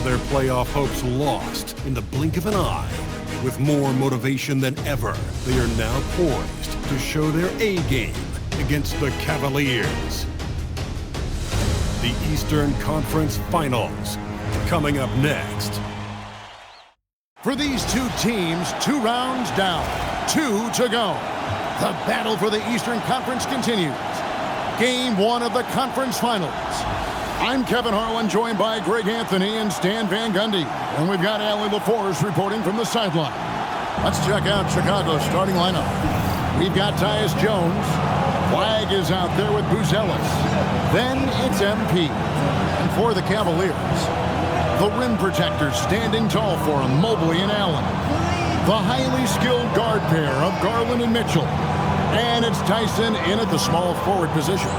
their playoff hopes lost in the blink of an eye. With more motivation than ever, they are now poised to show their A-game against the Cavaliers. The Eastern Conference Finals, coming up next. For these two teams, 2 rounds down, 2 to go. The battle for the Eastern Conference continues. Game 1 of the conference finals. I'm Kevin Harlan, joined by Greg Anthony and Stan Van Gundy. And we've got Allie LaForce reporting from the sideline. Let's check out Chicago's starting lineup. We've got Tyus Jones. Flag is out there with Buzelis. Then it's MP. And for the Cavaliers, the rim protectors standing tall for him, Mobley and Allen. The highly skilled guard pair of Garland and Mitchell. And it's Tyson in at the small forward position.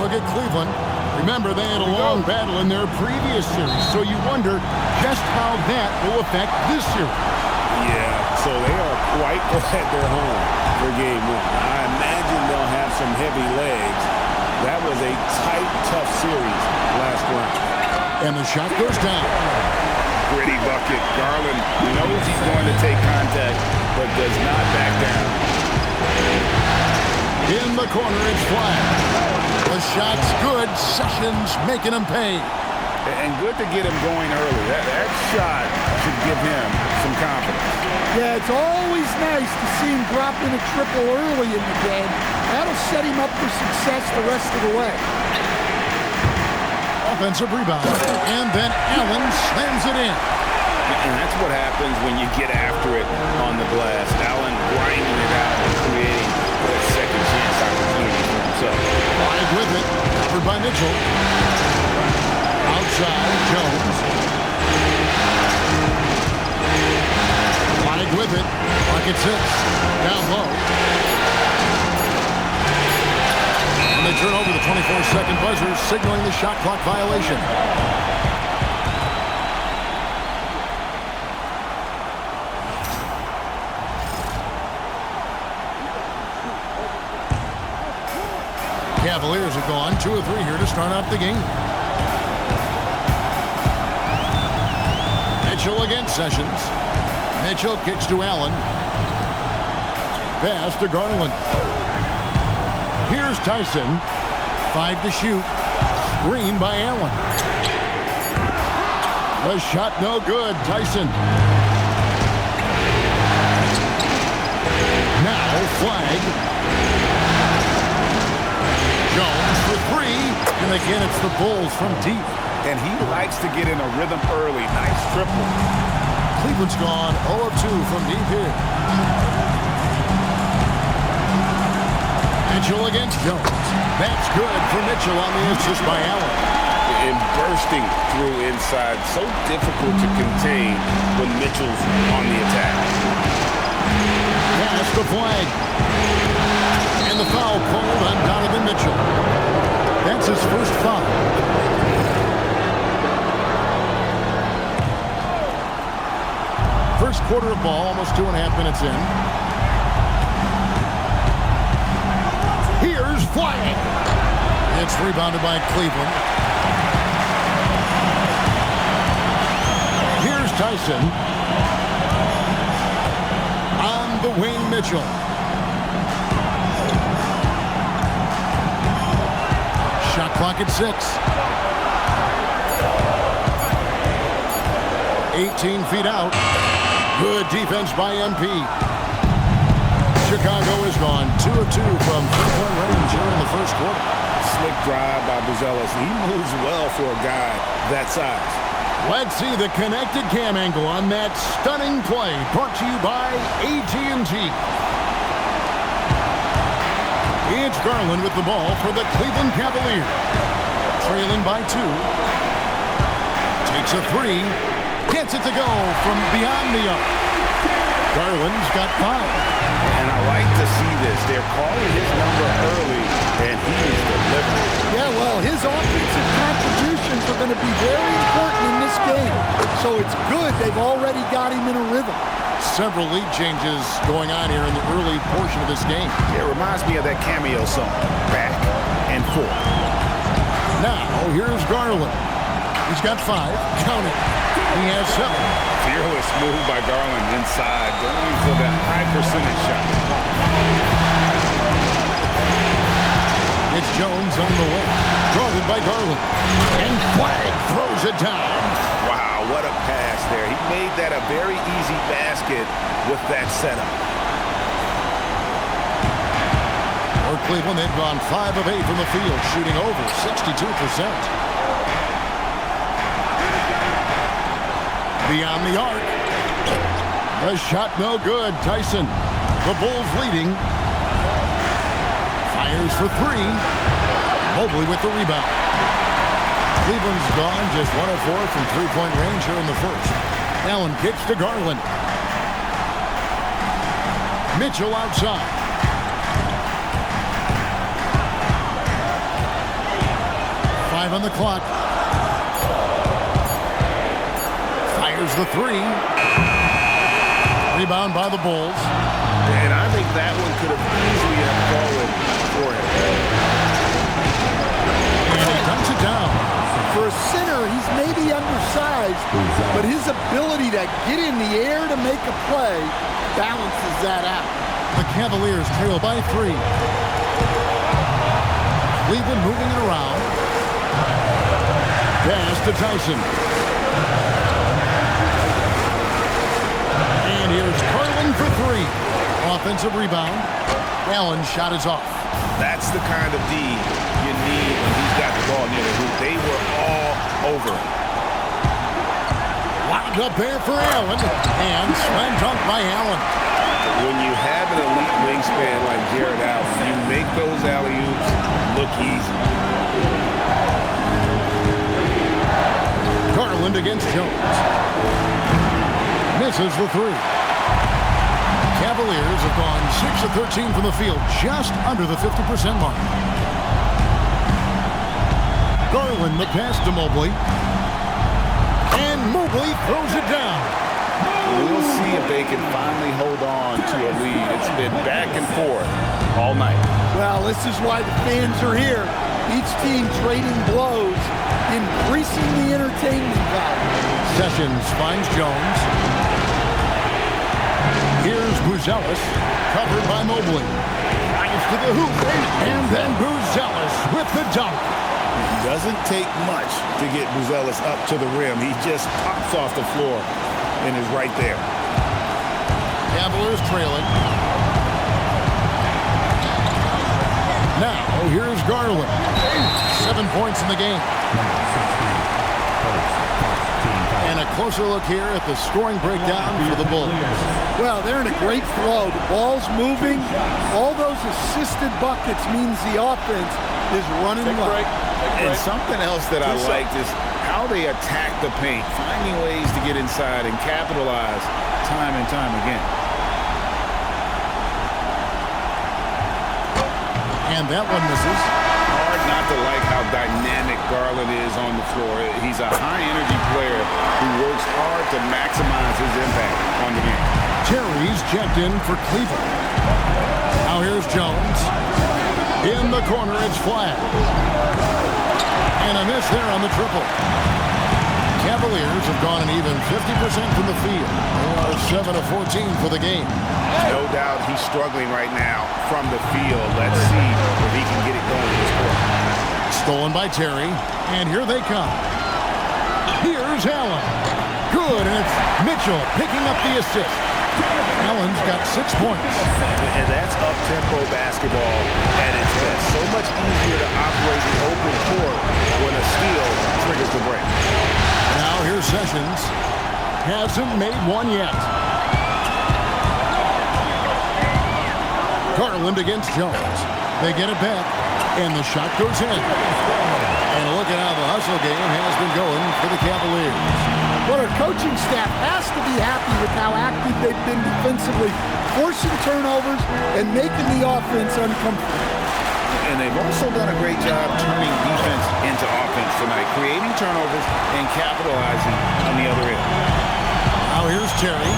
Look at Cleveland. Remember, they had a long battle in their previous series, so you wonder just how that will affect this series. Yeah, so they are quite glad they're home for game 1. I imagine they'll have some heavy legs. That was a tight, tough series last round. And the shot goes down. Gritty bucket. Garland knows he's going to take contact, but does not back down. In the corner, it's flat. The shot's good. Sessions making him pay. And good to get him going early. That shot should give him some confidence. Yeah, it's always nice to see him drop in a triple early in the game. That'll set him up for success the rest of the way. Offensive rebound. And then Allen slams it in. And that's what happens when you get after it on the glass. Allen grinding it out and creating that second chance opportunity for himself. Wide with it. Covered by Mitchell. Outside, Jones. Wide with it. Bucket 6. Down low. And they turn over the 24-second buzzer, signaling the shot clock violation. Cavaliers have gone 2 of 3 here to start out the game. Mitchell against Sessions. Mitchell kicks to Allen. Pass to Garland. Here's Tyson. 5 to shoot. Screen by Allen. The shot no good. Tyson. Now flag. Jones for 3. And again, it's the Bulls from deep. And he likes to get in a rhythm early. Nice triple. Cleveland's gone 0 of 2 from deep here. Mitchell against Jones. That's good for Mitchell on the assist by Allen. And bursting through inside. So difficult to contain when Mitchell's on the attack. Pass the flag. And the foul called on Donovan Mitchell. That's his first foul. First quarter of ball, almost 2.5 minutes in. Here's flag. It's rebounded by Cleveland. Here's Tyson. On the wing, Mitchell. Shot clock at 6. 18 feet out. Good defense by MP. Chicago is gone 2 of 2 from 3-point range here in the first quarter. Slick drive by Buzelis. He moves well for a guy that size. Let's see the connected cam angle on that stunning play. Brought to you by AT&T. It's Garland with the ball for the Cleveland Cavaliers. Trailing by 2. Takes a 3. Gets it to go from beyond the arc. Garland's got 5. And I like to see this. They're calling his number early, and he is delivering. Yeah, well, his offensive contributions are going to be very important in this game. So it's good they've already got him in a rhythm. Several lead changes going on here in the early portion of this game. It reminds me of that cameo song, Back and Forth. Now, here's Garland. He's got 5. Count it. He has 7. Fearless move by Garland inside, going for that high percentage shot. It's Jones on the way. Guarded by Garland. And Flagg throws it down. Wow, what a pass there. He made that a very easy basket with that setup. For Cleveland, they've gone 5 of 8 from the field, shooting over 62%. Beyond the arc. The shot no good. Tyson. The Bulls leading. Fires for 3. Mobley with the rebound. Cleveland's gone just 1 of 4 from three-point range here in the first. Allen kicks to Garland. Mitchell outside. Five on the clock. Fires the 3. Rebound by the Bulls. And I think that one could have easily have fallen for him. And he dunks it down. For a center, he's maybe undersized, but his ability to get in the air to make a play balances that out. The Cavaliers trail by 3. Cleveland moving it around. Pass to Tyson. And here's Garland for 3. Offensive rebound. Allen's shot is off. That's the kind of D you need when he's got the ball near the hoop. They were all over him. Locked up there for Allen. And slam dunk by Allen. When you have an elite wingspan like Jared Allen, you make those alley-oops look easy. Garland against Jones. Misses the 3. Cavaliers have gone 6 of 13 from the field, just under the 50% mark. Garland the pass to Mobley. And Mobley throws it down. We'll see if they can finally hold on to a lead. It's been back and forth all night. Well, this is why the fans are here. Each team trading blows, increasing the entertainment value. Sessions finds Jones. Here's Buzelis, covered by Mobley. Drives to the hoop, and then Buzelis with the dunk. It doesn't take much to get Buzelis up to the rim. He just pops off the floor and is right there. Cavaliers trailing. Now, here's Garland. 7 points in the game. And a closer look here at the scoring breakdown for the Bulls. Well, they're in a great flow. The ball's moving. All those assisted buckets means the offense is running well. And something else that I liked is how they attack the paint, finding ways to get inside and capitalize time and time again. And that one misses. Hard not to like how dynamic Garland is on the floor. He's a high-energy player who works hard to maximize his impact on the game. Terry's checked in for Cleveland. Now here's Jones. In the corner, it's Flagg. And a miss there on the triple. Cavaliers have gone an even 50% from the field. They are 7 of 14 for the game. No doubt he's struggling right now from the field. Let's see if he can get it going this quarter. Stolen by Terry, and here they come. Here's Allen. Good, and it's Mitchell picking up the assist. Allen's got 6 points. And that's up-tempo basketball at its best. So much easier to operate the open court when a steal triggers the break. Now here's Sessions. Hasn't made one yet. Garland against Jones. They get it back, and the shot goes in. And look at how the hustle game has been going for the Cavaliers. Well, our coaching staff has to be happy with how active they've been defensively, forcing turnovers and making the offense uncomfortable. And they've also done a great job turning defense into offense tonight, creating turnovers and capitalizing on the other end. Now here's Terry.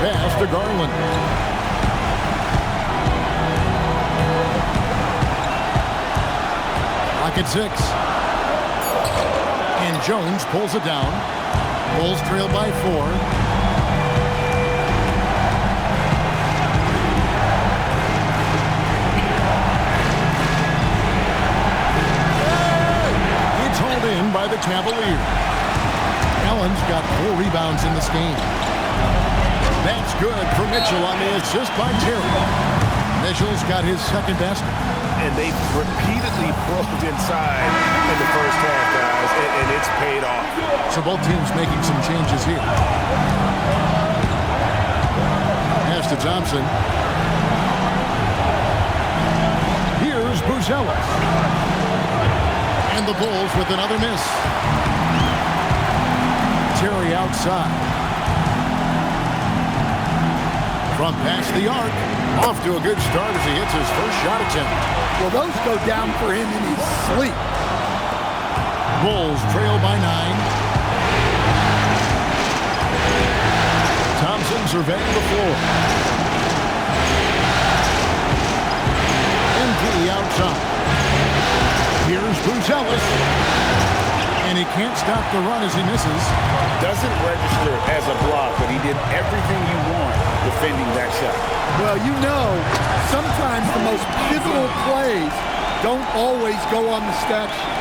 Pass to Garland. Lock at 6. Jones pulls it down. Bulls trail by 4. It's hauled in by the Cavaliers. Allen's got 4 rebounds in this game. That's good for Mitchell on the assist by Terry. Mitchell's got his second basket. And they've repeatedly probed inside in the first half, guys, and it's paid off. So both teams making some changes here. Pass to Thompson. Here's Buzelis. And the Bulls with another miss. Terry outside. From past the arc. Off to a good start as he hits his first shot attempt. Well, those go down for him in his sleep. Bulls trail by 9. Thompson surveying the floor. MP outside. Here's Buzelis. And he can't stop the run as he misses. Doesn't register as a block, but he did everything you want defending that shot. Well, you know, sometimes the most pivotal plays don't always go on the stat sheet.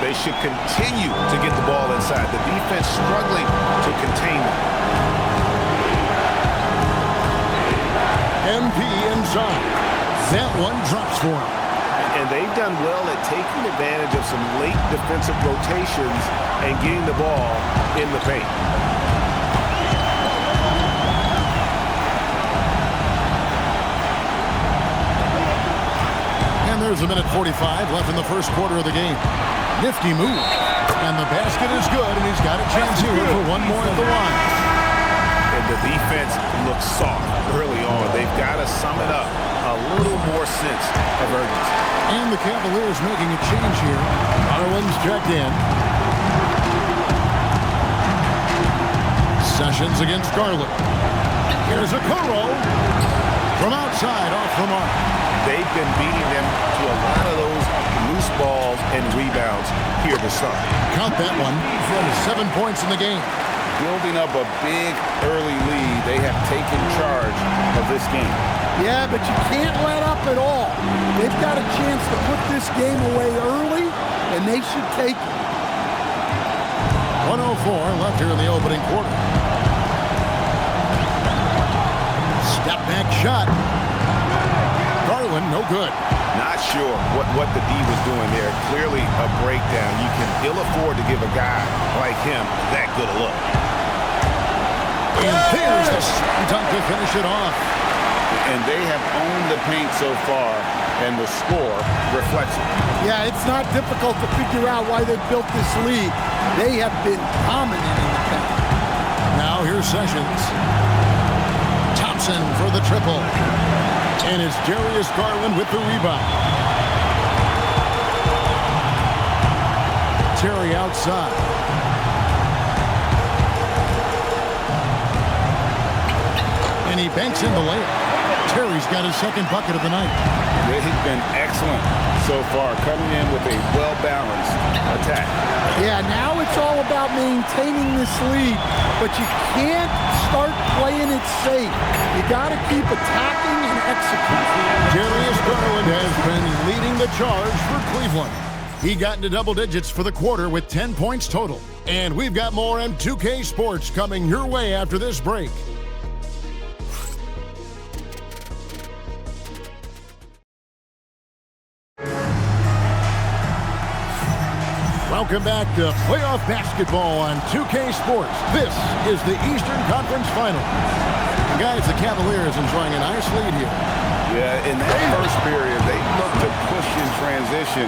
They should continue to get the ball inside. The defense struggling to contain them. MP inside. That one drops for him. And they've done well at taking advantage of some late defensive rotations and getting the ball in the paint. And there's a minute 45 left in the first quarter of the game. Nifty move. And the basket is good, and he's got a chance here for one more at the line. And the defense looks soft early on. They've got to sum it up. A little more sense of urgency. And the Cavaliers making a change here. Garland's checked in. Sessions against Garland. Here's a Arrow from outside off the mark. They've been beating them to a lot of those loose balls and rebounds here to start. Count that one. 7 points in the game. Building up a big early lead, they have taken charge of this game. Yeah, but you can't let up at all. They've got a chance to put this game away early, and they should take it. 1:04 left here in the opening quarter. Step back shot. Garland, no good. Not sure what the D was doing there. Clearly a breakdown. You can ill afford to give a guy like him that good a look. And there's the dunk to finish it off. And they have owned the paint so far, and the score reflects it. Yeah, it's not difficult to figure out why they built this lead. They have been dominant in the paint. Now here's Sessions. Thompson for the triple. And it's Darius Garland with the rebound. Terry outside. And he banks in the layup. Terry's got his second bucket of the night. They've been excellent so far, coming in with a well-balanced attack. Yeah, now it's all about maintaining this lead, but you can't start playing it safe. You got to keep attacking and executing. Darius Garland has been leading the charge for Cleveland. He got into double digits for the quarter with 10 points total. And we've got more M2K Sports coming your way after this break. Welcome back to playoff basketball on 2K Sports. This is the Eastern Conference Final. And guys, the Cavaliers enjoying a nice lead here. Yeah, in that first period, they looked to push in transition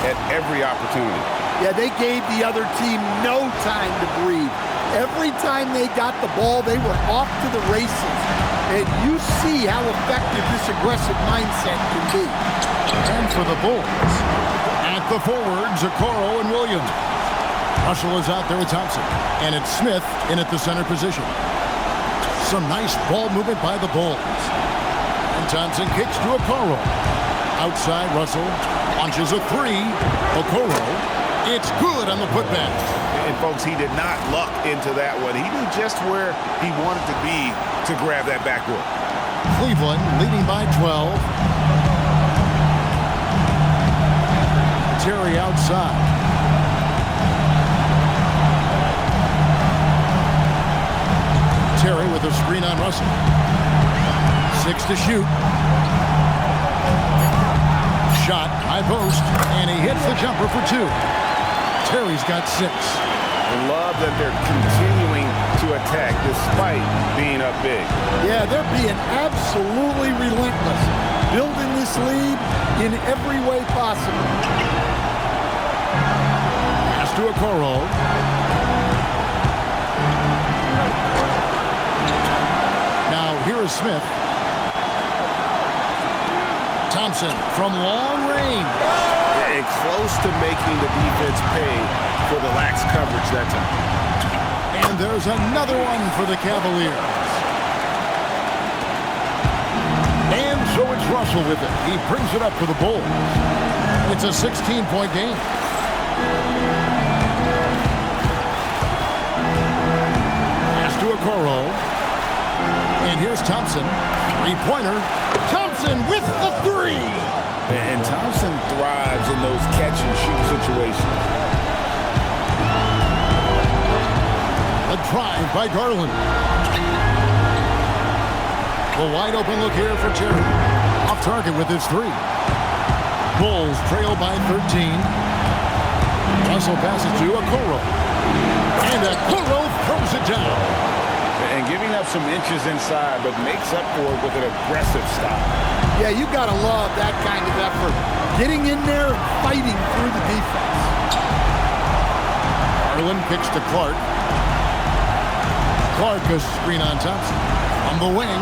at every opportunity. Yeah, they gave the other team no time to breathe. Every time they got the ball, they were off to the races. And you see how effective this aggressive mindset can be. And for the Bulls, at the forwards, Okoro and Williams. Russell is out there with Thompson. And it's Smith in at the center position. Some nice ball movement by the Bulls. And Thompson kicks to Okoro. Outside, Russell launches a three. Okoro, it's good on the putback. And folks, he did not luck into that one. He knew just where he wanted to be to grab that backboard. Cleveland leading by 12. Terry outside. Terry with a screen on Russell. 6 to shoot. Shot, high post, and he hits the jumper for 2. Terry's got 6. I love that they're continuing to attack despite being up big. Yeah, they're being absolutely relentless, building this lead in every way possible. Pass to Okoro. Now here is Smith. Thompson from long range. And close to making the defense pay for the lax coverage that time. And there's another one for the Cavaliers. And so it's Russell with it. He brings it up for the Bulls. It's a 16-point game. Pass to Okoro. And here's Thompson. Three-pointer. Thompson with the 3. And Thompson thrives in those catch-and-shoot situations. A drive by Garland. A wide-open look here for Terry. Off target with his 3. Bulls trail by 13. Russell passes to Okoro. And Okoro throws it down. And giving up some inches inside, but makes up for it with an aggressive stop. Yeah, you got to love that kind of effort. Getting in there and fighting through the defense. Garland kicks to Clark. Clark goes screen on Thompson. On the wing.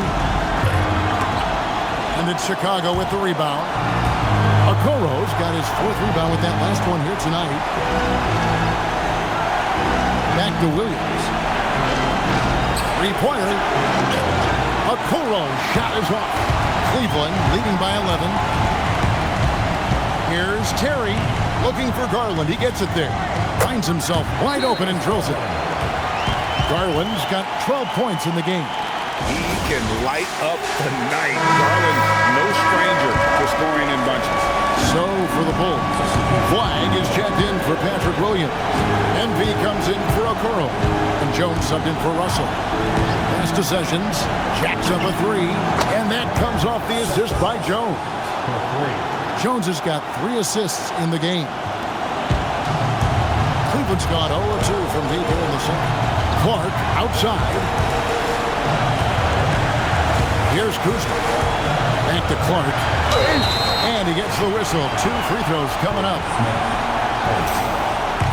And it's Chicago with the rebound. Okoro's got his 4th rebound with that last one here tonight. Back to Williams. Three-pointer. Okoro's shot is off. Cleveland leading by 11. Here's Terry looking for Garland. He gets it there. Finds himself wide open and drills it. Garland's got 12 points in the game. He can light up the night. Garland, no stranger to scoring in bunches. So for the Bulls, flag is checked in for Patrick Williams. MV comes in for Okoro. And Jones subbed in for Russell. Pass to Sessions. Jacks up a 3. And that comes off the assist by Jones. Jones has got 3 assists in the game. Cleveland's gone 0-2 from deep here in the second. Clark outside. Here's Kuzma. Back to Clark. And he gets the whistle. 2 free throws coming up.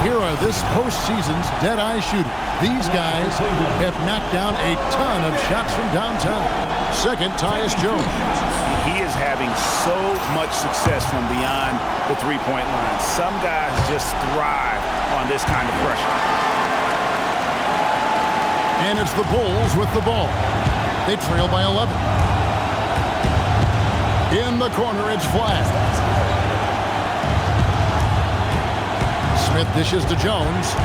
Here are this postseason's dead-eye shooters. These guys have knocked down a ton of shots from downtown. Second, Tyus Jones. He is having so much success from beyond the three-point line. Some guys just thrive on this kind of pressure. And it's the Bulls with the ball. They trail by 11. In the corner, it's Flag. Smith dishes to Jones.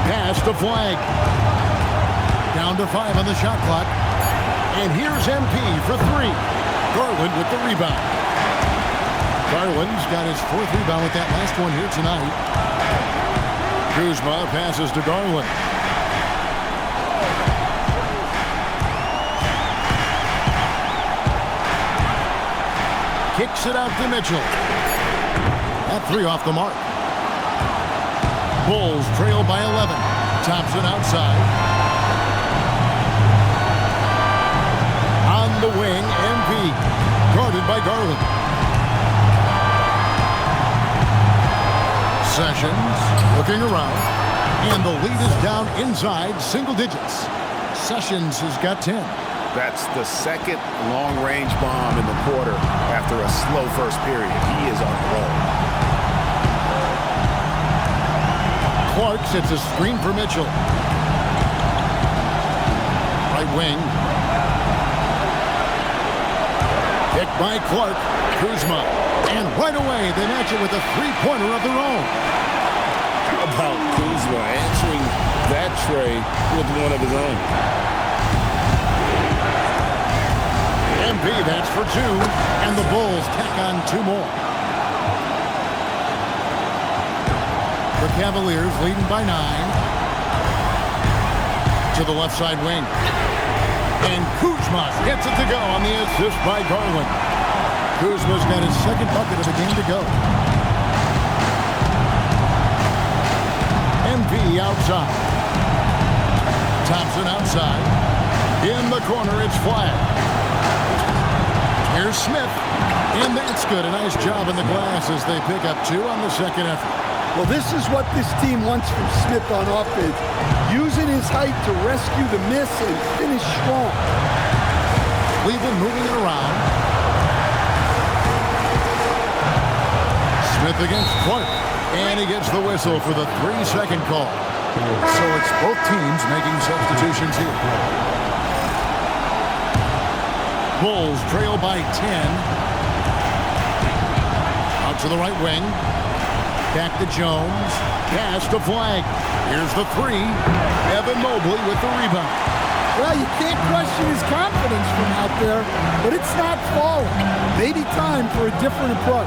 Pass to Flag. Down to 5 on the shot clock. And here's MP for 3. Garland with the rebound. Garland's got his 4th rebound with that last one here tonight. Kuzma passes to Garland. Kicks it out to Mitchell. That 3 off the mark. Bulls trail by 11. Thompson outside. On the wing, MP. Guarded by Garland. Sessions looking around. And the lead is down inside single digits. Sessions has got 10. That's the second long-range bomb in the quarter after a slow first period. He is on the roll. Clark sets a screen for Mitchell. Right wing. Picked by Clark. Kuzma. And right away, they match it with a 3-pointer of their own. How about Kuzma x-ray with one of his own. MP, that's for 2, and the Bulls tack on 2 more. The Cavaliers leading by 9. To the left side wing. And Kuzma gets it to go on the assist by Garland. Kuzma's got his second bucket of the game to go. MP outside. Thompson outside. In the corner, it's flat. Here's Smith. And that's good. A nice job in the glass as they pick up 2 on the second effort. Well, this is what this team wants from Smith on offense. Using his height to rescue the miss and finish strong. Cleveland moving it around. Smith against Clark. And he gets the whistle for the 3-second call. So it's both teams making substitutions here. Bulls trail by 10. Out to the right wing. Back to Jones. Pass to Flag. Here's the 3. Evan Mobley with the rebound. Well, you can't question his confidence from out there, but it's not falling. Maybe time for a different approach.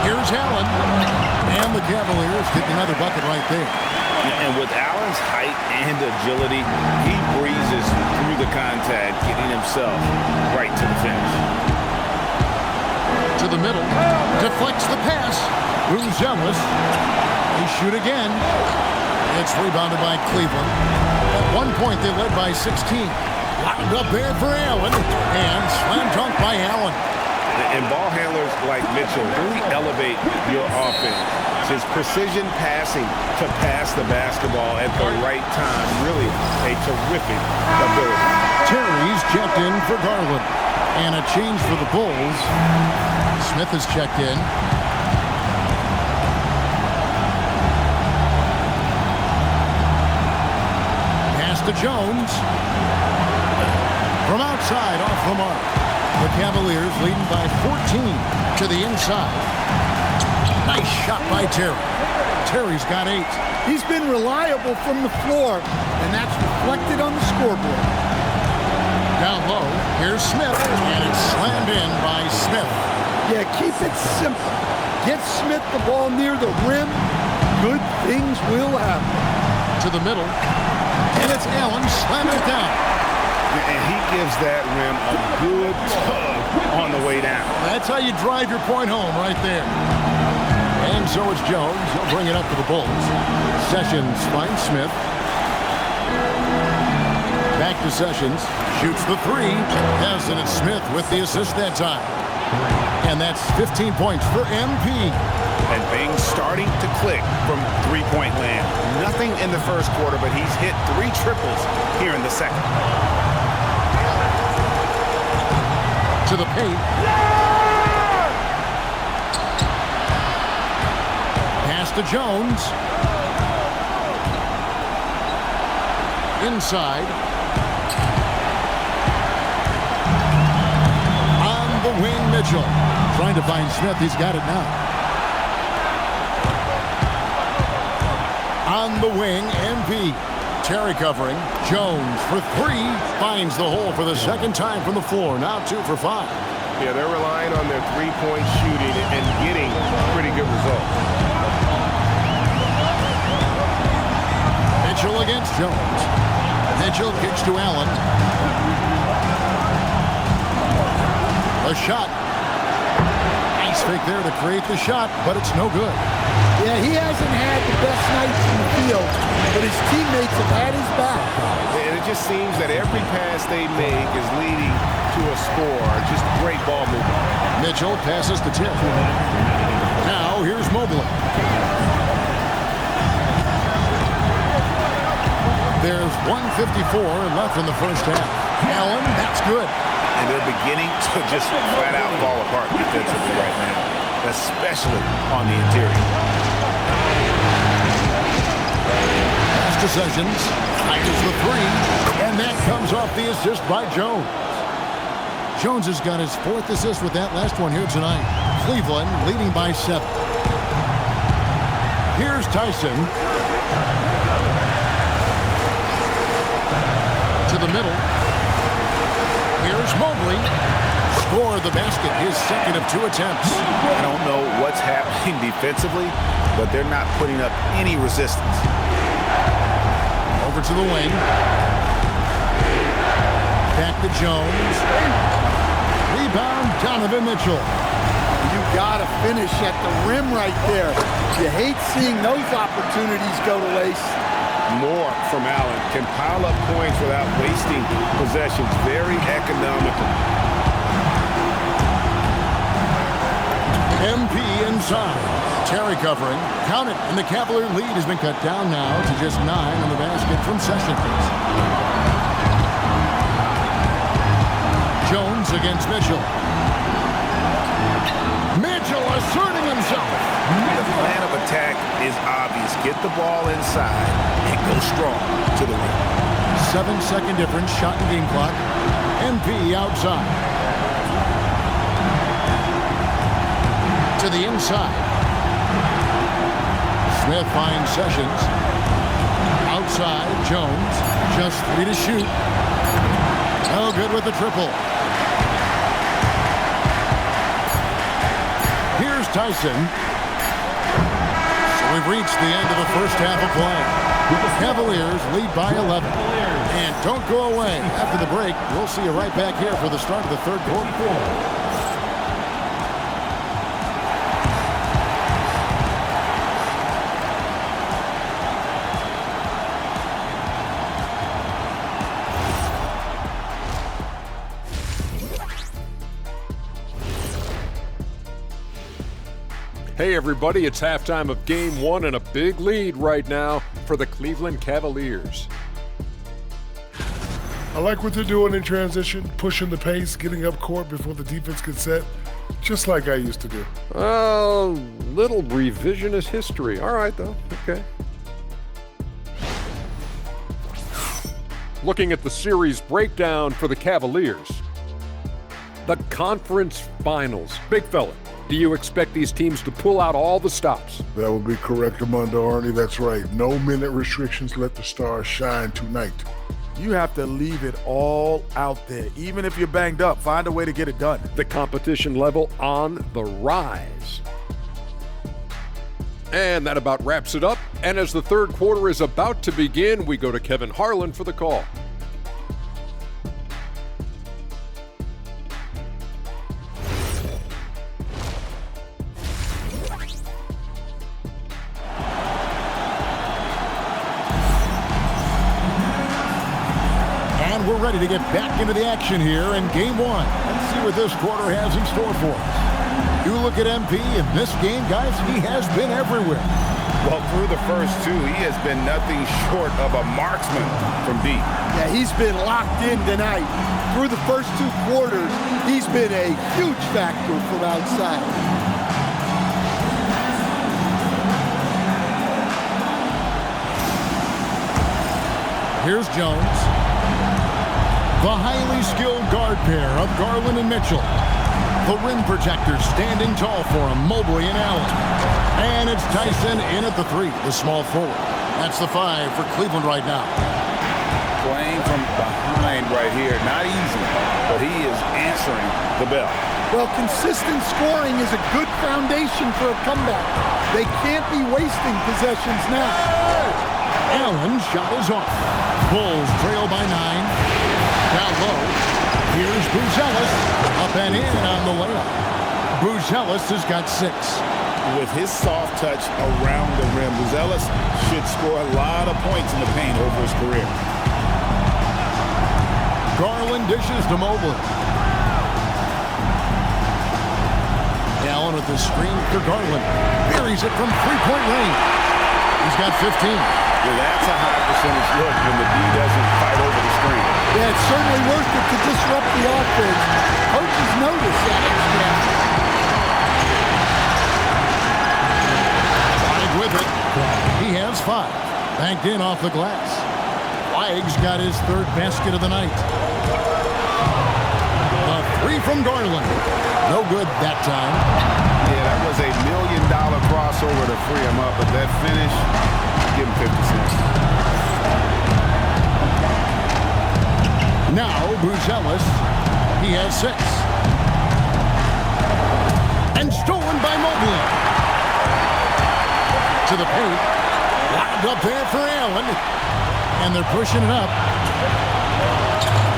Here's Allen. And the Cavaliers get another bucket right there. And with Allen's height and agility, he breezes through the contact, getting himself right to the finish. To the middle. Deflects the pass. Moves Younglis. They shoot again. It's rebounded by Cleveland. At one point, they led by 16. Locked up there for Allen. And slam dunk by Allen. And ball handlers like Mitchell really elevate your offense. His precision passing to pass the basketball at the right time. Really a terrific ability. Terry's checked in for Garland. And a change for the Bulls. Smith is checked in. Pass to Jones. From outside, off the mark. The Cavaliers leading by 14 to the inside. Nice shot by Terry. Terry's got 8. He's been reliable from the floor, and that's reflected on the scoreboard. Down low, here's Smith, and it's slammed in by Smith. Yeah, keep it simple. Get Smith the ball near the rim. Good things will happen. To the middle, and it's Allen slamming it down. And he gives that rim a good tug on the way down. That's how you drive your point home right there. And so it's Jones. He'll bring it up to the Bulls. Sessions finds Smith. Back to Sessions. Shoots the 3. Yes, and it's Smith with the assist that time. And that's 15 points for MP. And things starting to click from three-point land. Nothing in the first quarter, but he's hit 3 triples here in the second. To the paint. Pass to Jones. Inside. On the wing, Mitchell. Trying to find Smith. He's got it now. On the wing, MP. Terry covering. Jones for 3. Finds the hole for the second time from the floor. Now 2 for 5. Yeah, they're relying on their three-point shooting and getting pretty good results. Mitchell against Jones. Mitchell kicks to Allen. A shot. Nice fake there to create the shot, but it's no good. Yeah, he hasn't had the best nights in the field, but his teammates have had his back. And it just seems that every pass they make is leading to a score. Just great ball movement. Mitchell passes to Tim. Now here's Mobley. There's 1:54 left in the first half. Allen, that's good. And they're beginning to just flat out fall apart defensively right now, especially on the interior. Pass to Sessions. Fires the 3. And that comes off the assist by Jones. Jones has got his 4th assist with that last one here tonight. Cleveland leading by 7. Here's Tyson. To the middle. Here's Mobley. Score the basket, his second of 2 attempts. I don't know what's happening defensively, but they're not putting up any resistance. Over to the wing. Back to Jones. Rebound, Donovan Mitchell. You gotta finish at the rim right there. You hate seeing those opportunities go to waste. More from Allen. Can pile up points without wasting possessions. Very economical. MP inside. Terry covering. Count it. And the Cavalier lead has been cut down now to just 9 on the basket from Sessions. Jones against Mitchell. Mitchell asserting himself. The plan of attack is obvious. Get the ball inside and go strong to the rim. 7-second difference, shot and game clock. MP outside. To the inside. Smith finds Sessions. Outside, Jones. Just 3 to shoot. No good with the triple. Here's Tyson. So we've reached the end of the first half of play. The Cavaliers lead by 11. And don't go away. After the break, we'll see you right back here for the start of the third quarter. Hey everybody, it's halftime of Game 1 and a big lead right now for the Cleveland Cavaliers. I like what they're doing in transition, pushing the pace, getting up court before the defense gets set, just like I used to do. Little revisionist history. All right though, okay. Looking at the series breakdown for the Cavaliers. The conference finals. Big fella. Do you expect these teams to pull out all the stops? That would be correct, Armando Arnie. That's right. No minute restrictions. Let the stars shine tonight. You have to leave it all out there. Even if you're banged up, find a way to get it done. The competition level on the rise. And that about wraps it up. And as the third quarter is about to begin, we go to Kevin Harlan for the call. We're ready to get back into the action here in Game 1. Let's see what this quarter has in store for us. You look at MP in this game, guys, he has been everywhere. Well, through the first 2, he has been nothing short of a marksman from deep. Yeah, he's been locked in tonight. Through the first 2 quarters, he's been a huge factor from outside. Here's Jones. The highly skilled guard pair of Garland and Mitchell. The rim protectors standing tall for him, Mobley and Allen. And it's Tyson in at the 3, the small forward. That's the 5 for Cleveland right now. Playing from behind right here. Not easy, but he is answering the bell. Well, consistent scoring is a good foundation for a comeback. They can't be wasting possessions now. Allen shot is off. Bulls trail by 9. Down low. Here's Buzelis. Up and in on the layup. Buzelis has got 6. With his soft touch around the rim, Buzelis should score a lot of points in the paint over his career. Garland dishes to Mobley. Allen with the screen for Garland. Buries it from 3-point range. He's got 15. Well, that's a high percentage look when the D doesn't fight over the screen. Yeah, it's certainly worth it to disrupt the offense. Coaches notice that. Flagg with it. He has 5. Banked in off the glass. Flagg's got his 3rd basket of the night. The 3 from Garland. No good that time. Yeah, that was a $1 million crossover to free him up, but that finish, give him 50 cents. Now, Buzelis, he has 6. And stolen by Mobley. To the paint. Locked up there for Allen. And they're pushing it up.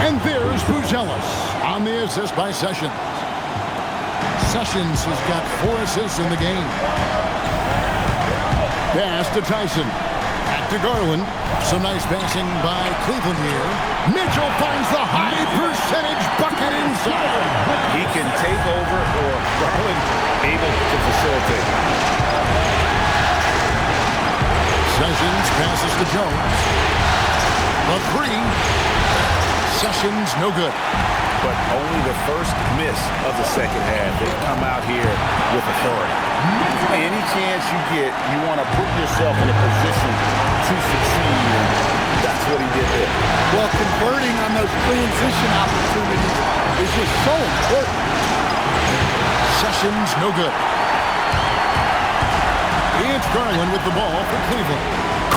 And there's Buzelis on the assist by Sessions. Sessions has got 4 assists in the game. Pass to Tyson. Back to Garland. Some nice passing by Cleveland here. Mitchell finds the high percentage bucket inside. He can take over, or Garland able to facilitate. Sessions passes to Jones. A 3. Sessions no good. But only the first miss of the second half. They come out here with authority. Any chance you get, you want to put yourself in a position to succeed. And that's what he did there. Well, converting on those transition opportunities is just so important. Sessions no good. It's Garland with the ball for Cleveland.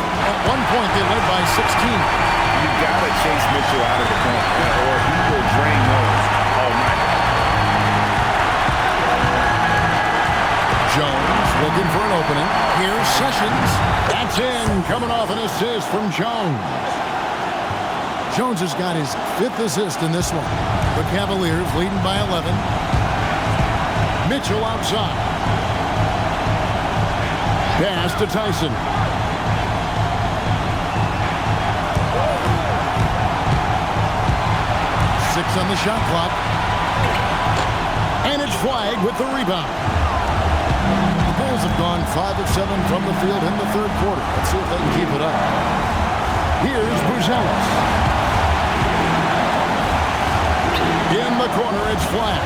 At one point, they led by 16. You got to chase Mitchell out of the corner, or he will drain those all night. Jones looking for an opening. Here's Sessions. That's in. Coming off an assist from Jones. Jones has got his 5th assist in this one. The Cavaliers leading by 11. Mitchell outside. Pass to Tyson. 6 on the shot clock. And it's flagged with the rebound. The Bulls have gone 5 of 7 from the field in the 3rd quarter. Let's see if they can keep it up. Here's Buzelis. In the corner, it's flat.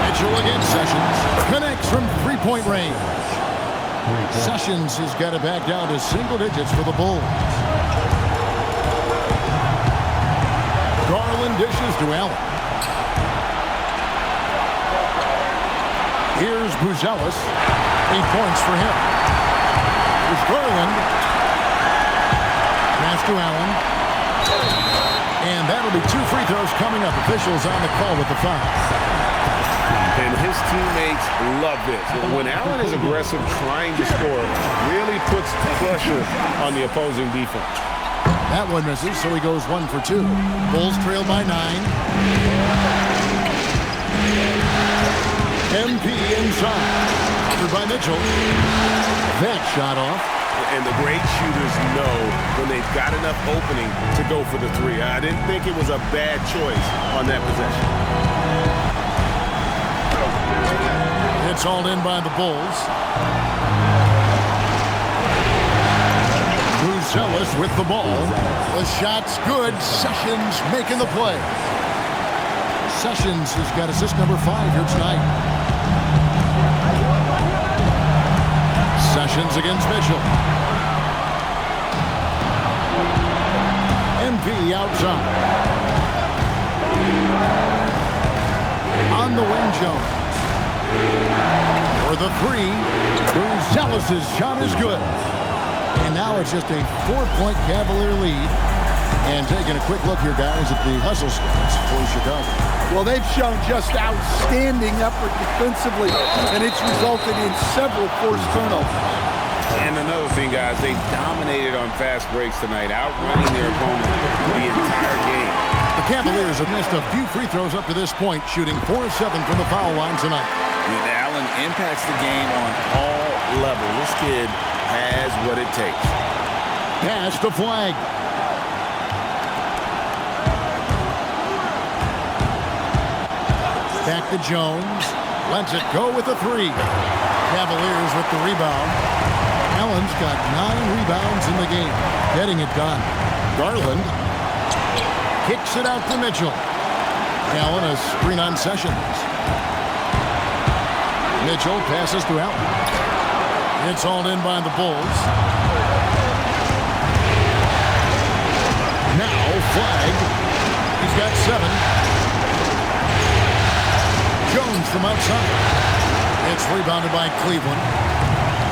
Mitchell against Sessions. Connects from 3-point range. Sessions has got it back down to single digits for the Bulls. Garland dishes to Allen. Here's Buzelis. 8 points for him. Here's Garland. Pass to Allen. And that'll be 2 free throws coming up. Officials on the call with the foul. And his teammates love this. When Allen is aggressive trying to score, really puts pressure on the opposing defense. That one misses, so he goes 1 for 2. Bulls trail by 9. MP inside. Covered by Mitchell. That shot off. And the great shooters know when they've got enough opening to go for the 3. I didn't think it was a bad choice on that possession. It's all in by the Bulls. Buzelis with the ball. The shot's good. Sessions making the play. Sessions has got assist number 5 here tonight. Sessions against Mitchell. MP outside. On the wing, Jones. For the 3. Buzelis' shot is good. And now it's just a 4-point Cavalier lead. And taking a quick look here, guys, at the hustle stats for Chicago. Well, they've shown just outstanding effort defensively, and it's resulted in several forced turnovers. And another thing, guys, they dominated on fast breaks tonight, outrunning their opponent the entire game. The Cavaliers have missed a few free throws up to this point, shooting 4 of 7 from the foul line tonight. And Allen impacts the game on all levels. This kid has what it takes. Pass to Flag. Back to Jones. Lets it go with the 3. Cavaliers with the rebound. Allen's got 9 rebounds in the game. Getting it done. Garland kicks it out to Mitchell. Allen a screen on Sessions. Mitchell passes to Allen. It's all in by the Bulls. Now Flag. He's got 7. Comes from outside. It's rebounded by Cleveland.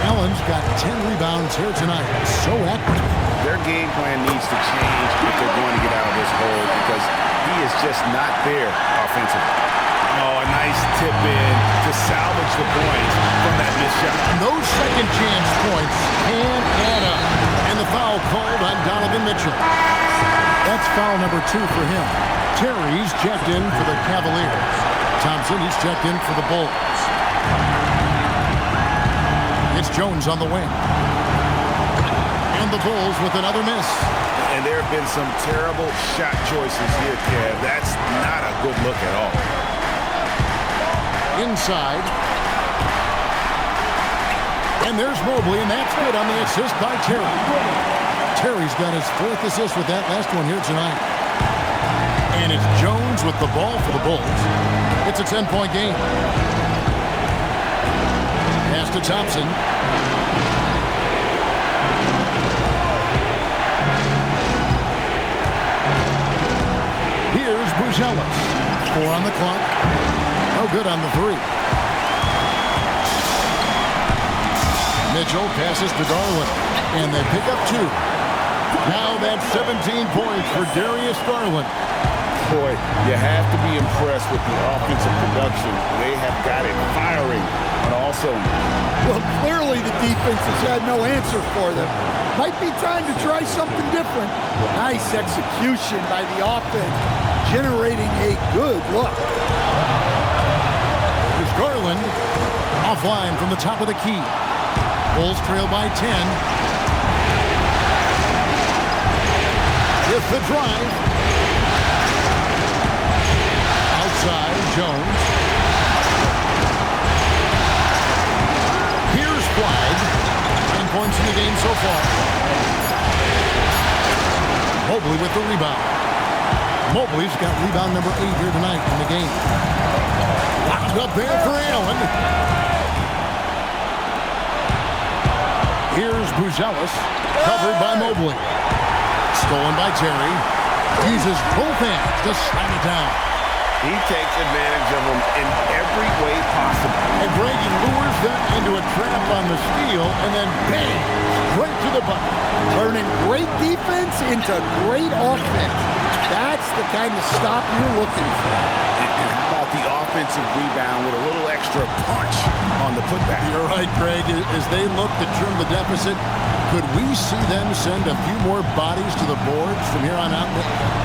Allen's got 10 rebounds here tonight. So active. Their game plan needs to change if they're going to get out of this hole because he is just not there offensively. Oh, a nice tip in to salvage the points from that missed shot. And those second chance points can add up. And the foul called on Donovan Mitchell. That's foul number 2 for him. Terry's checked in for the Cavaliers. Thompson, he's checked in for the Bulls. It's Jones on the wing. And the Bulls with another miss. And there have been some terrible shot choices here, Kev. That's not a good look at all. Inside. And there's Mobley, and that's good on the assist by Terry. Terry's got his 4th assist with that last one here tonight. And it's Jones with the ball for the Bulls. It's a 10-point game. Pass to Thompson. Here's Buzelis. 4 on the clock. No good on the 3. Mitchell passes to Garland, and they pick up 2. Now that's 17 points for Darius Garland. Boy, you have to be impressed with the offensive production. They have got it firing on all cylinders. Well, clearly the defense has had no answer for them. Might be time to try something different. Nice execution by the offense, generating a good look. Here's Garland offline from the top of the key. Bulls trail by 10. With the drive. Outside, Jones. Here's Flag. 10 points in the game so far. Mobley with the rebound. Mobley's got rebound number 8 here tonight in the game. Locked up there for Allen. Here's Buzelis, covered by Mobley. Stolen by Terry. Uses both hands to slam it down. He takes advantage of them in every way possible. And Brady lures them into a trap on the steal, and then bang, right to the bucket. Turning great defense into great offense. That's the kind of stop you're looking for. And how about the offensive rebound with a little extra punch on the putback? You're right, Craig. As they look to trim the deficit, could we see them send a few more bodies to the boards from here on out?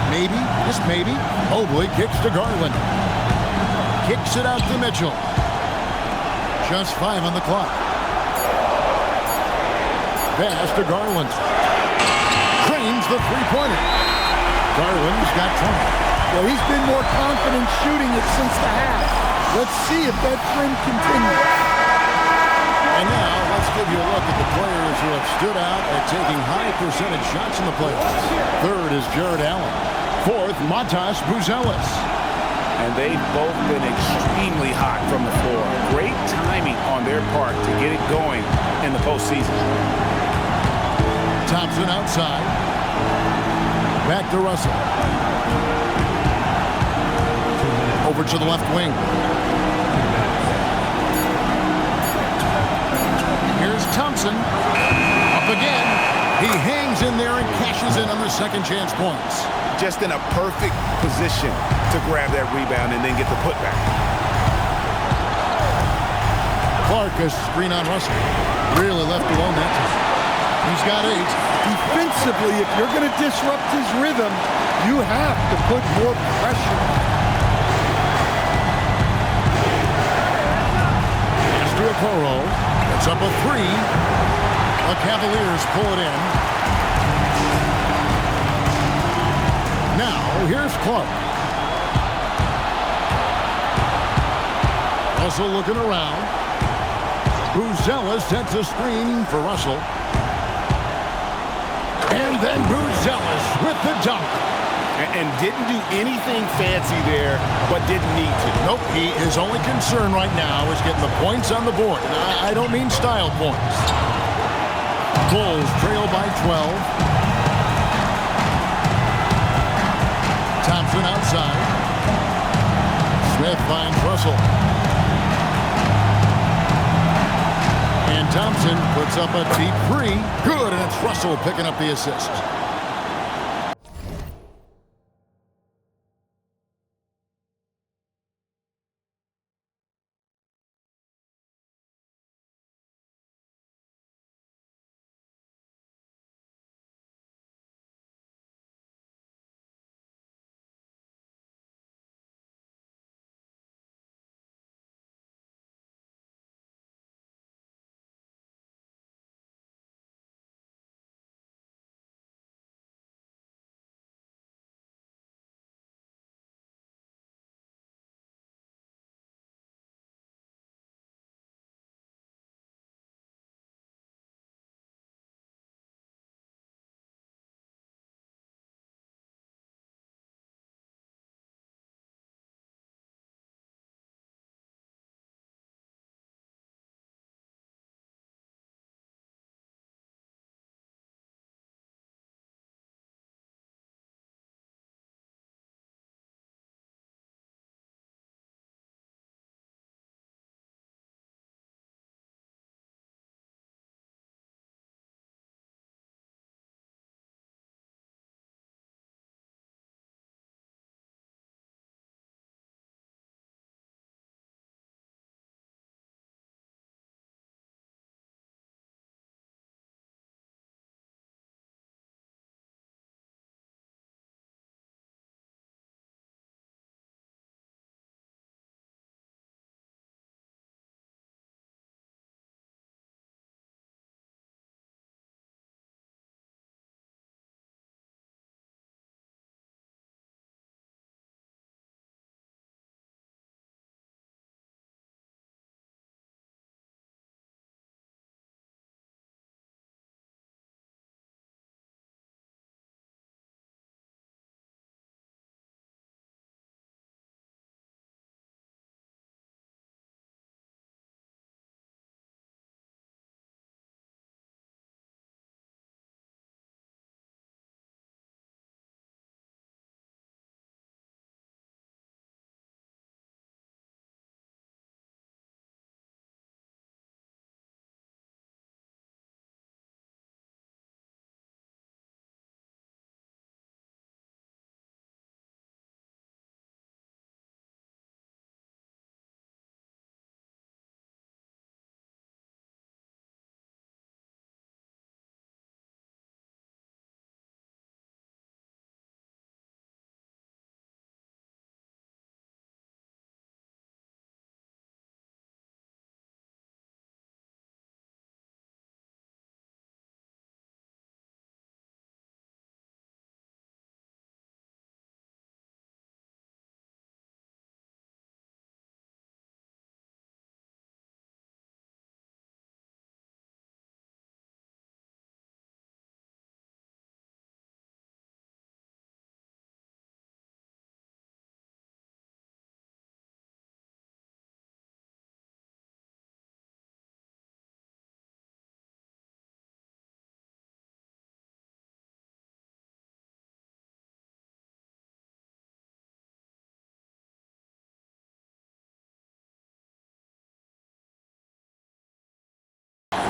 Maybe, just maybe. Mobley kicks to Garland. Kicks it out to Mitchell. Just 5 on the clock. Pass to Garland. Cranes the three-pointer. Garland's got 20. Well, he's been more confident shooting it since the half. Let's see if that trend continues. And now, let's give you a look at the players who have stood out at taking high percentage shots in the playoffs. 3rd is Jared Allen. 4th, Matas Buzelis. And they've both been extremely hot from the floor. Great timing on their part to get it going in the postseason. Thompson outside. Back to Russell. Over to the left wing. Here's Thompson. Up again. He hangs in there and cashes in on the second chance points. Just in a perfect position to grab that rebound and then get the putback. Clark has screen on Russell. Really left alone that time. He's got 8. Defensively, if you're going to disrupt his rhythm, you have to put more pressure. Apparel. It's up a 3. The Cavaliers pull it in. Now, here's Clark. Russell looking around. Buzelis sets a screen for Russell. And then Buzelis with the dunk. And didn't do anything fancy there, but didn't need to. Nope, his only concern right now is getting the points on the board. I don't mean style points. Bulls trail by 12. Thompson outside. Smith finds Russell. Thompson puts up a deep three. Good, and it's Russell picking up the assist.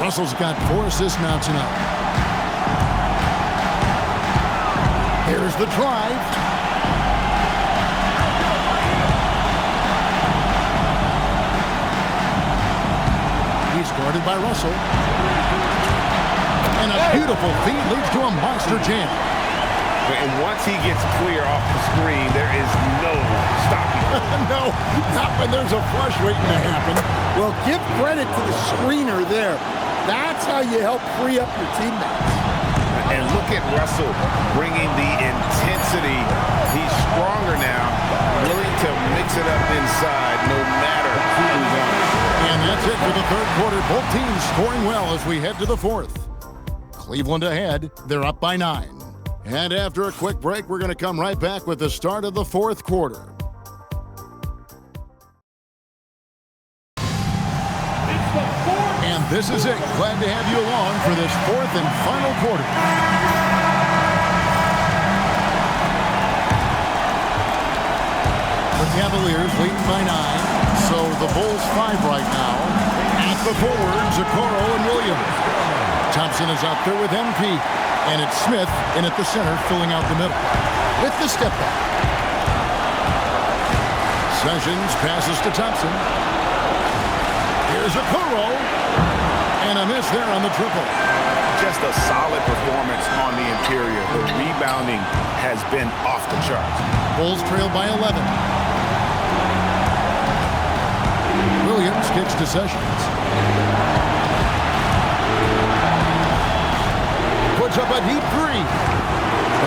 Russell's got 4 assists now tonight. Here's the drive. He's guarded by Russell. And a beautiful feed leads to a monster jam. And once he gets clear off the screen, there is no stopping him. No, not when there's a flush waiting to happen. Well, give credit to the screener there. That's how you help free up your teammates. And look at Russell bringing the intensity. He's stronger now, willing to mix it up inside no matter who's on. And that's it for the third quarter. Both teams scoring well as we head to the fourth. Cleveland ahead. They're up by 9. And after a quick break, we're going to come right back with the start of the fourth quarter. And this is it. Glad to have you along for this fourth and final quarter. The Cavaliers leading by 9. So the Bulls 5 right now at the the forwards, Okoro and Williams. Thompson is out there with MP. And it's Smith in at the center, filling out the middle. With the step back. Sessions passes to Thompson. Here's Apparel. And a miss there on the triple. Just a solid performance on the interior. The rebounding has been off the charts. Bulls trail by 11. Williams kicks to Sessions. Puts up a deep three.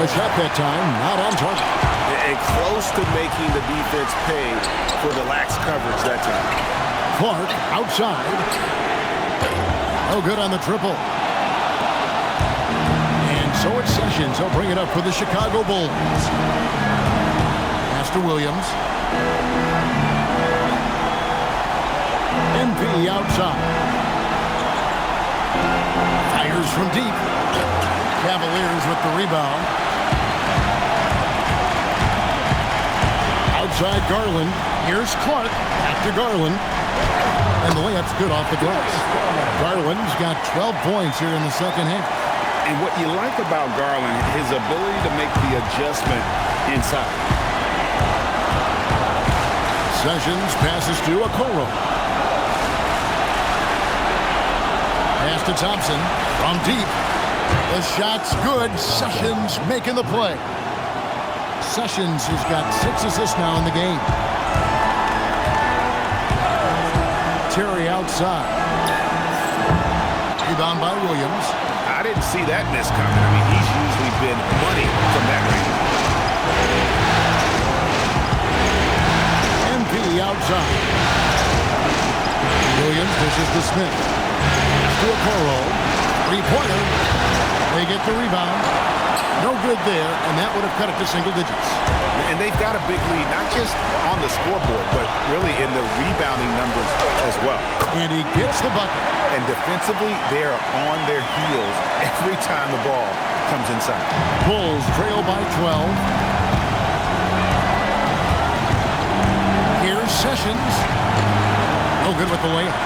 A shot that time, not on target. And close to making the defense pay for the lax coverage that time. Clark outside. No good on the triple. And so it's Sessions. He'll bring it up for the Chicago Bulls. Pass to Williams. MP outside. Fires from deep. Cavaliers with the rebound. Outside Garland. Here's Clark. Back to Garland. And the layup's good off the glass. Garland's got 12 points here in the second half. And what you like about Garland, his ability to make the adjustment inside. Sessions passes to Okoro. Pass to Thompson from deep. The shot's good. Sessions making the play. Sessions has got 6 assists now in the game. Terry outside. Rebound by Williams. I didn't see that miss coming. I mean, he's usually been money from that range. MP outside. Williams dishes to Smith. To Okoro. Three-pointer. They get the rebound. No good there, and that would have cut it to single digits. And they've got a big lead, not just on the scoreboard, but really in the rebounding numbers as well. And he gets the bucket. And defensively, they are on their heels every time the ball comes inside. Bulls trail by 12. Here's Sessions. No good with the layup.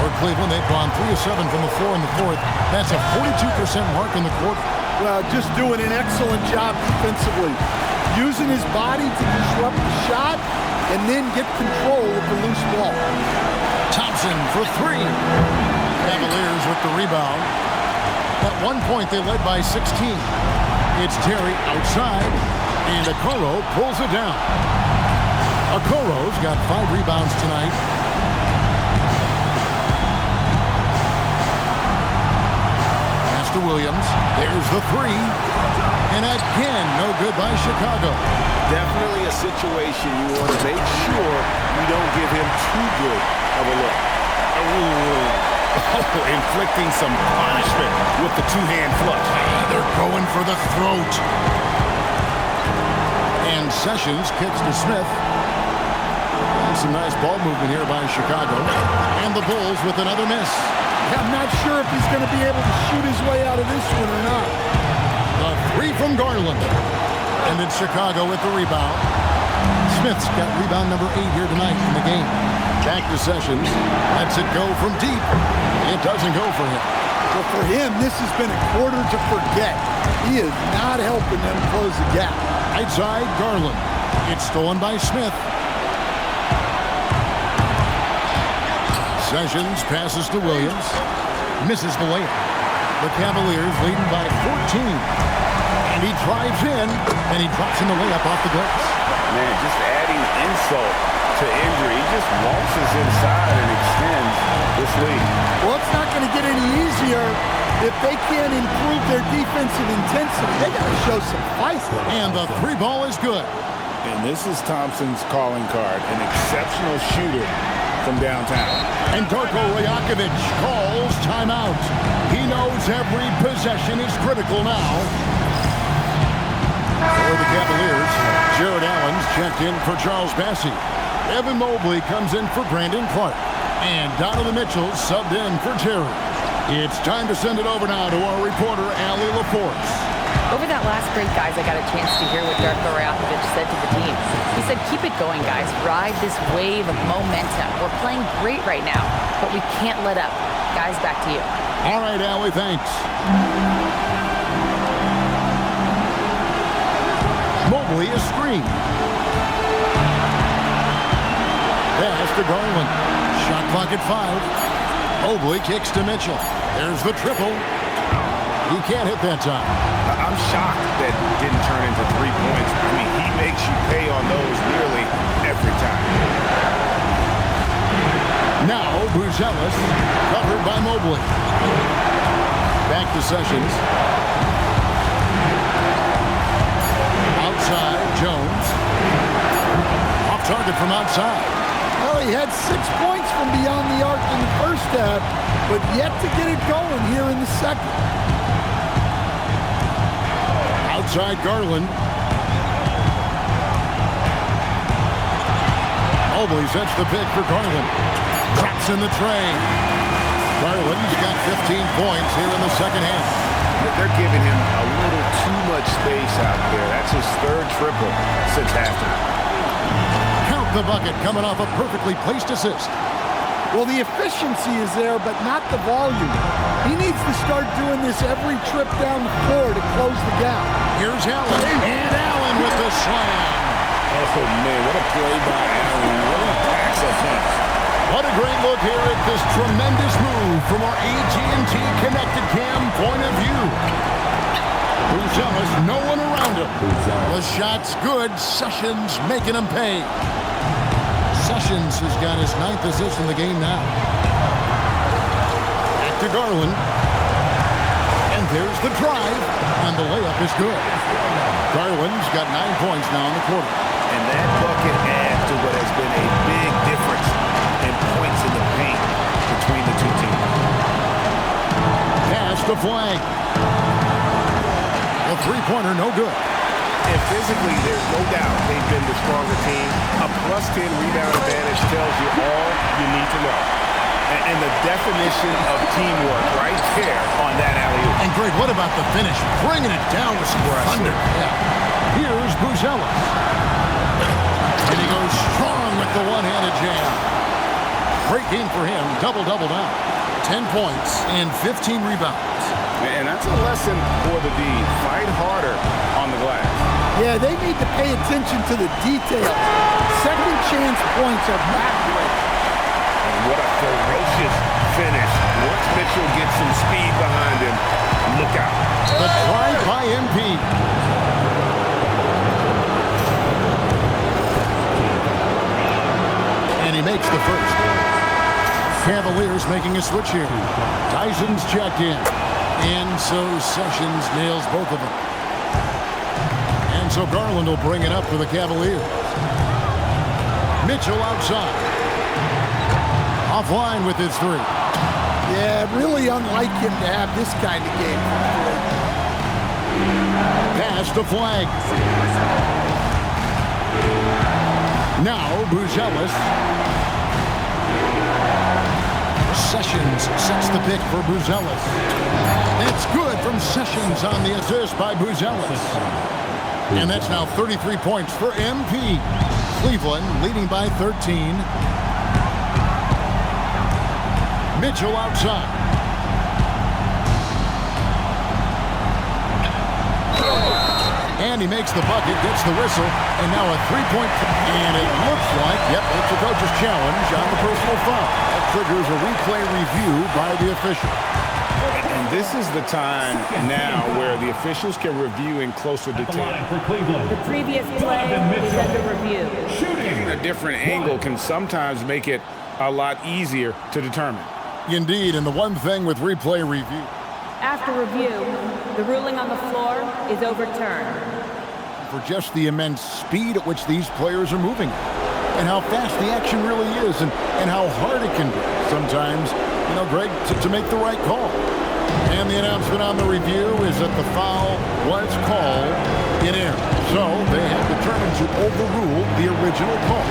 For Cleveland, they've gone 3 of 7 from the floor in the fourth. That's a 42% mark in the quarter. Well, just doing an excellent job defensively. Using his body to disrupt the shot and then get control of the loose ball. Thompson for 3. Cavaliers with the rebound. At one point, they led by 16. It's Terry outside, and Okoro pulls it down. Okoro's got 5 rebounds tonight. To Williams. There's the 3. And again, no good by Chicago. Definitely a situation you want to make sure you don't give him too good of a look. Inflicting some punishment with the two-hand flush. They're going for the throat. And Sessions kicks to Smith. And some nice ball movement here by Chicago. And the Bulls with another miss. I'm not sure if he's going to be able to shoot his way out of this one or not. The 3 from Garland. And then Chicago with the rebound. Smith's got rebound number 8 here tonight in the game. Back to Sessions. Lets it go from deep. It doesn't go for him. But for him, this has been a quarter to forget. He is not helping them close the gap. Outside Garland. It's stolen by Smith. Sessions passes to Williams. Misses the layup. The Cavaliers leading by 14. And he drives in, and he drops in the layup off the glass. Man, just adding insult to injury. He just waltzes inside and extends this lead. Well, it's not going to get any easier if they can't improve their defensive intensity. They got to show some fight. And the 3 ball is good. And this is Thompson's calling card, an exceptional shooter from downtown. And Darko Rajakovic calls timeout. He knows every possession is critical now. For the Cavaliers, Jared Allen's checked in for Charles Pasi. Evan Mobley comes in for Brandon Clark. And Donovan Mitchell subbed in for Terry. It's time to send it over now to our reporter, Allie LaForce. Over that last break, guys, I got a chance to hear what Darko Rajakovic said to the team. He said, keep it going, guys. Ride this wave of momentum. We're playing great right now, but we can't let up. Guys, back to you. All right, Allie, thanks. Mobley is screen. Pass to Garland. Shot clock at 5. Mobley kicks to Mitchell. There's the triple. He can't hit that time. I'm shocked that didn't turn into 3 points. I mean, he makes you pay on those nearly every time. Now, Buzelis, covered by Mobley. Back to Sessions. Outside, Jones. Off target from outside. Well, he had 6 points from beyond the arc in the first half, but yet to get it going here in the second. Outside Garland. Mobley sets the pick for Garland. Drops in the tray. Garland's got 15 points here in the second half. They're giving him a little too much space out there. That's his 3rd triple since halftime. Count the bucket coming off a perfectly placed assist. Well, the efficiency is there, but not the volume. He needs to start doing this every trip down the floor to close the gap. Here's Allen, and Allen with the slam. Oh, man, what a play by Allen. What a pass of him. What a great look here at this tremendous move from our AT&T Connected Cam point of view. Buzelis, no one around him. The shot's good. Sessions making him pay. Sessions has got his 9th assist in the game now. Back to Garland. And there's the drive. And the layup is good. Garland's got 9 points now in the quarter. And that bucket adds to what has been a big difference in points in the paint between the two teams. Pass to Flag. The three-pointer, no good. And physically, there's no doubt they've been the stronger team. A +10 rebound advantage tells you all you need to know. And the definition of teamwork right there on that alley-oop. And Greg, what about the finish? Bringing it down with some thunder. Yeah. Here's Buzelis. And he goes strong with the one-handed jam. Great game for him. Double-double now. 10 points and 15 rebounds. And that's a lesson for the D. Fight harder on the glass. Yeah, they need to pay attention to the details. Second chance points are backbreaking. And what a ferocious finish. Once Mitchell gets some speed behind him, look out. The drive by MP. And he makes the first. Cavaliers making a switch here. Tyson's checked in. And so Sessions nails both of them. And so Garland will bring it up for the Cavaliers. Mitchell outside. Offline with his 3. Yeah, really unlike him to have this kind of game. Pass to Flag. Now Buzelis. Sessions sets the pick for Buzelis. It's good from Sessions on the assist by Buzelis. And that's now 33 points for MP. Cleveland leading by 13. Mitchell outside. And he makes the bucket, gets the whistle, and now a 3-point. And it looks like, yep, it's a coach's challenge on the personal foul. That triggers a replay review by the official. And this is the time now where the officials can review in closer detail. The previous play is under review. Getting a different angle can sometimes make it a lot easier to determine. Indeed, and the one thing with replay review. After review, the ruling on the floor is overturned. For just the immense speed at which these players are moving, and how fast the action really is, and how hard it can be sometimes, you know, Greg, to make the right call. And the announcement on the review is that the foul was called in error. So they have determined to overrule the original call.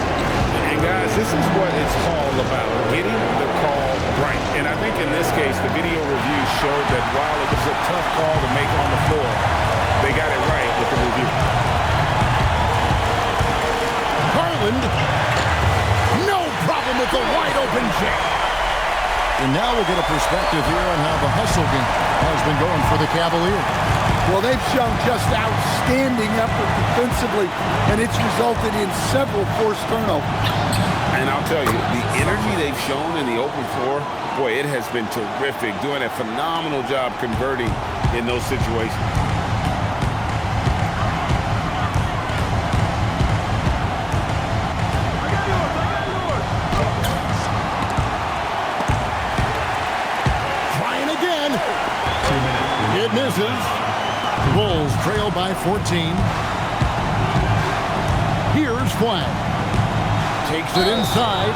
And guys, this is what it's all about, getting the call right. And I think in this case, the video review showed that while it was a tough call to make on the floor, they with the review. Garland. No problem with the wide open jab. And now we'll get a perspective here on how the hustle game has been going for the Cavaliers. Well, they've shown just outstanding effort defensively, and it's resulted in several forced turnovers. And I'll tell you, the energy they've shown in the open floor, boy, it has been terrific, doing a phenomenal job converting in those situations. Trying again. It misses. Bulls trail by 14. Here's Flag. Takes it inside.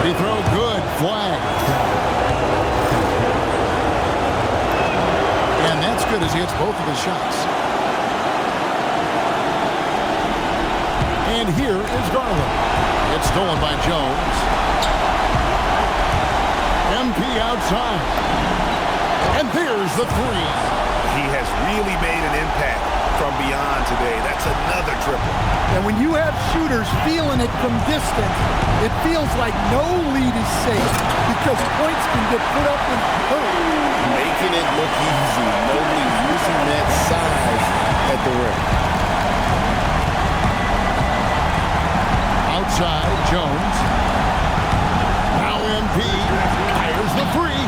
He throw good. Flag. And that's good as he hits both of his shots. And here is Garland. It's stolen by Jones. MP outside. And there's the three. He has really made an impact from beyond today. That's another triple. And when you have shooters feeling it from distance, it feels like no lead is safe because points can get put up in hurry. Making it look easy. No lead. Using that size at the rim. Outside, Jones. Now MP fires the three.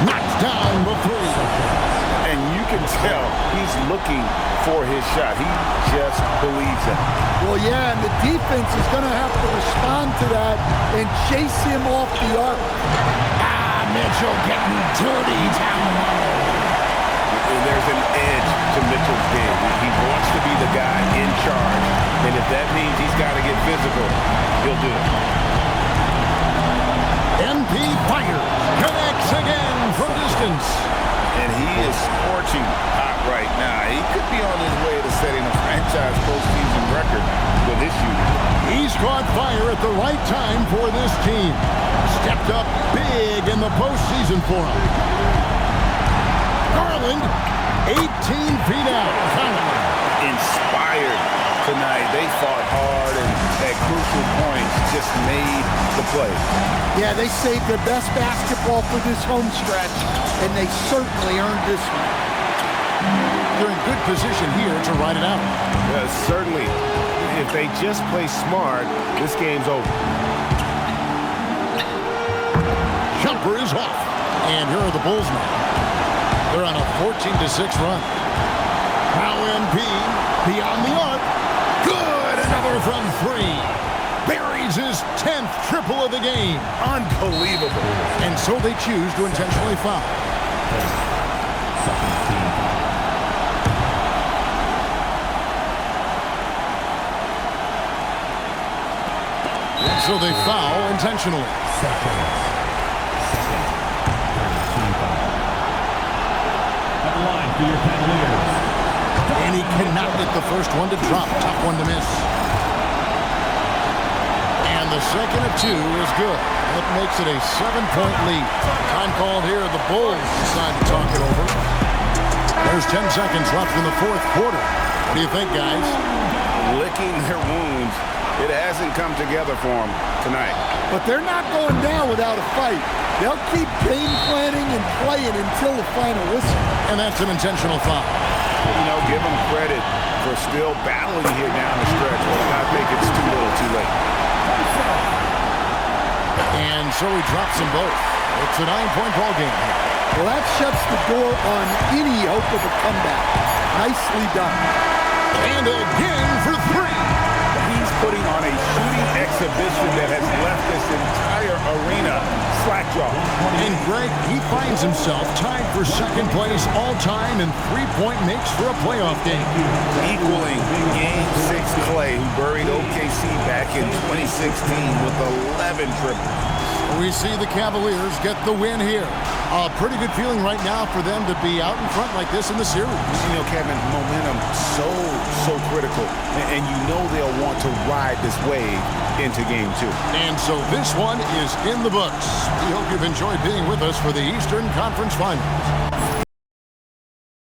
Knocks down the three. And you can tell he's looking for his shot. He just believes it. Well, yeah, and the defense is going to have to respond to that and chase him off the arc. Mitchell getting dirty down low. And there's an edge to Mitchell's game. He wants to be the guy in charge. And if that means he's got to get physical, he'll do it. MP fires. Connects again from distance. And he is scorching hot right now. He could be on his way to setting a franchise postseason record with his shooting. He's caught fire at the right time for this team. Stepped up big in the postseason for him. Garland, 18 feet out. Inspired tonight. They fought hard and at crucial points just made the play. Yeah, they saved their best basketball for this home stretch, and they certainly earned this one. They're in good position here to ride it out. Certainly. If they just play smart, this game's over. Jumper is off. And here are the Bulls now. They're on a 14-6 run. Now MP beyond the arc. Good! Another from three. Buries his 10th triple of the game. Unbelievable. And so they choose to intentionally foul. So they foul intentionally. At the line for your Cavaliers. And he cannot get the first one to drop. Tough one to miss. And the second of two is good. That makes it a 7-point lead. Time called here. The Bulls decide to talk it over. There's 10 seconds left in the fourth quarter. What do you think, guys? Licking their wounds. It hasn't come together for them tonight. But they're not going down without a fight. They'll keep game planning and playing until the final whistle. And that's an intentional foul. You know, give them credit for still battling here down the stretch, but I think it's too little too late. And so he drops them both. It's a 9-point ball game. Well, that shuts the door on any hope of a comeback. Nicely done. And again for three. He's putting on a shooting exhibition that has left this entire arena slack-jawed. And Greg, he finds himself tied for second place all-time in three-point makes for a playoff game. Equaling Game 6 Clay, who buried OKC back in 2016 with 11 triples. We see the Cavaliers get the win here. A pretty good feeling right now for them to be out in front like this in the series. You know, Kevin, momentum so critical. And you know they'll want to ride this wave into game 2. And so this one is in the books. We hope you've enjoyed being with us for the Eastern Conference Finals.